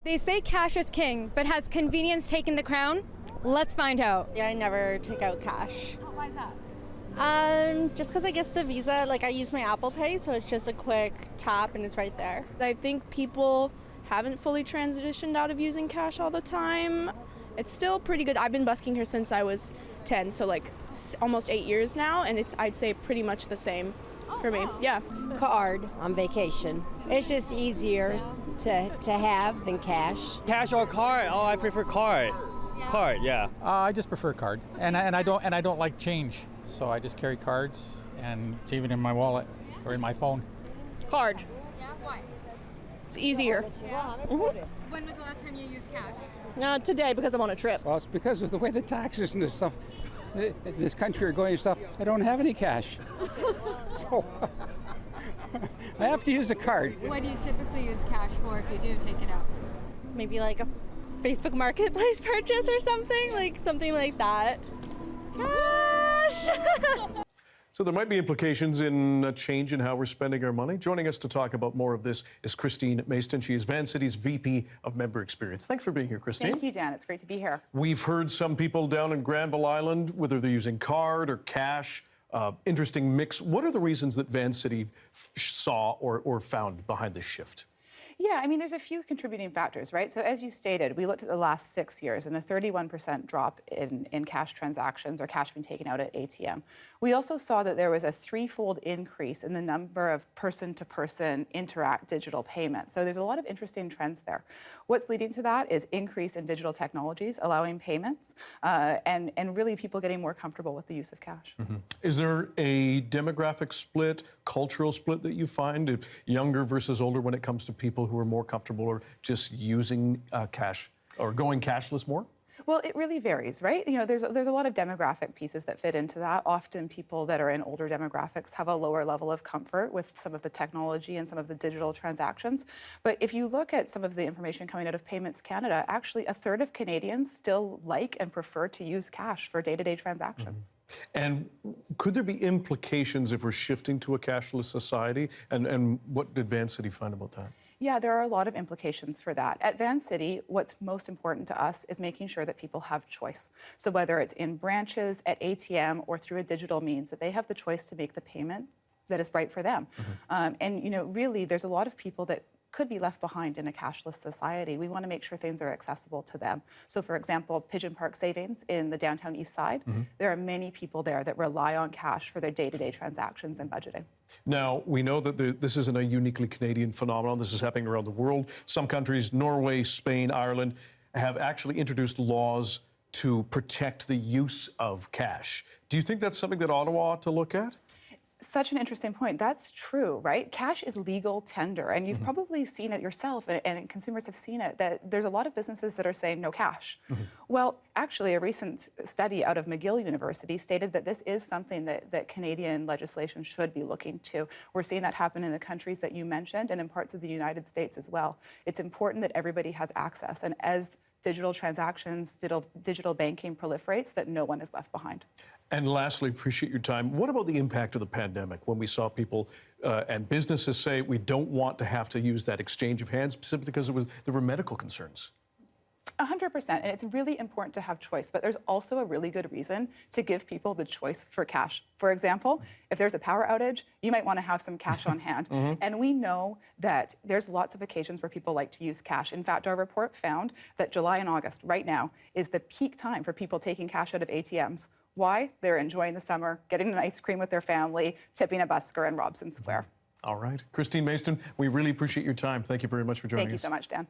They say cash is king, but has convenience taken the crown? Let's find out. Yeah, I never take out cash. Oh, why is that? Just because I guess the Visa, like I use my Apple Pay, so it's just a quick tap and it's right there. I think people haven't fully transitioned out of using cash all the time. It's still pretty good. I've been busking here since I was 10, so like almost 8 years now, and it's, I'd say, pretty much the same for me. Yeah. Card on vacation. It's just easier to have than cash. Cash or card? Oh, I prefer card. Card, yeah. I just prefer card, and I don't like change, so I just carry cards, and it's even in my wallet or in my phone. Card. Yeah, why? It's easier. Yeah. When was the last time you used cash? Today because I'm on a trip. Well, it's because of the way the taxes and this stuff, this country are going and stuff, I don't have any cash. So I have to use a card. What do you typically use cash for if you do take it out? Maybe like a Facebook Marketplace purchase or something like that. Cash! So there might be implications in a change in how we're spending our money. Joining us to talk about more of this is Christine Mayston. She is Vancity's VP of Member Experience. Thanks for being here, Christine. Thank you, Dan. It's great to be here. We've heard some people down in Granville Island, whether they're using card or cash, interesting mix. What are the reasons that Vancity saw or found behind this shift? Yeah, I mean, there's a few contributing factors, right? So as you stated, we looked at the last 6 years and a 31% drop in cash transactions or cash being taken out at ATM. We also saw that there was a threefold increase in the number of person-to-person interact digital payments. So there's a lot of interesting trends there. What's leading to that is increase in digital technologies, allowing payments, and really people getting more comfortable with the use of cash. Mm-hmm. Is there a demographic split, cultural split that you find, if younger versus older, when it comes to people who are more comfortable or just using cash or going cashless more? Well, it really varies, right? You know, there's a lot of demographic pieces that fit into that. Often people that are in older demographics have a lower level of comfort with some of the technology and some of the digital transactions. But if you look at some of the information coming out of Payments Canada, actually a third of Canadians still like and prefer to use cash for day-to-day transactions. Mm-hmm. And could there be implications if we're shifting to a cashless society? And what did Vancity find about that? Yeah, there are a lot of implications for that. At Vancity, what's most important to us is making sure that people have choice. So whether it's in branches, at ATM, or through a digital means, that they have the choice to make the payment that is right for them. Mm-hmm. And you know, really, there's a lot of people that could be left behind in a cashless society. We want to make sure things are accessible to them. So for example, Pigeon Park Savings in the downtown east side, mm-hmm. there are many people there that rely on cash for their day-to-day transactions and budgeting. Now, we know that this isn't a uniquely Canadian phenomenon. This is happening around the world. Some countries, Norway, Spain, Ireland, have actually introduced laws to protect the use of cash. Do you think that's something that Ottawa ought to look at? Such an interesting point. That's true, right? Cash is legal tender, and you've mm-hmm. probably seen it yourself, and consumers have seen it, that there's a lot of businesses that are saying no cash. Mm-hmm. Well, actually, a recent study out of McGill University stated that this is something that Canadian legislation should be looking to. We're seeing that happen in the countries that you mentioned and in parts of the United States as well. It's important that everybody has access, and as digital transactions, digital banking proliferates, that no one is left behind. And lastly, appreciate your time. What about the impact of the pandemic when we saw people and businesses say we don't want to have to use that exchange of hands simply because there were medical concerns? 100%, and it's really important to have choice, but there's also a really good reason to give people the choice for cash. For example, if there's a power outage, you might want to have some cash on hand. Mm-hmm. And we know that there's lots of occasions where people like to use cash. In fact, our report found that July and August, right now, is the peak time for people taking cash out of ATMs. Why? They're enjoying the summer, getting an ice cream with their family, tipping a busker in Robson Square. All right. Christine Mayston, we really appreciate your time. Thank you very much for joining us. Thank you so much, Dan.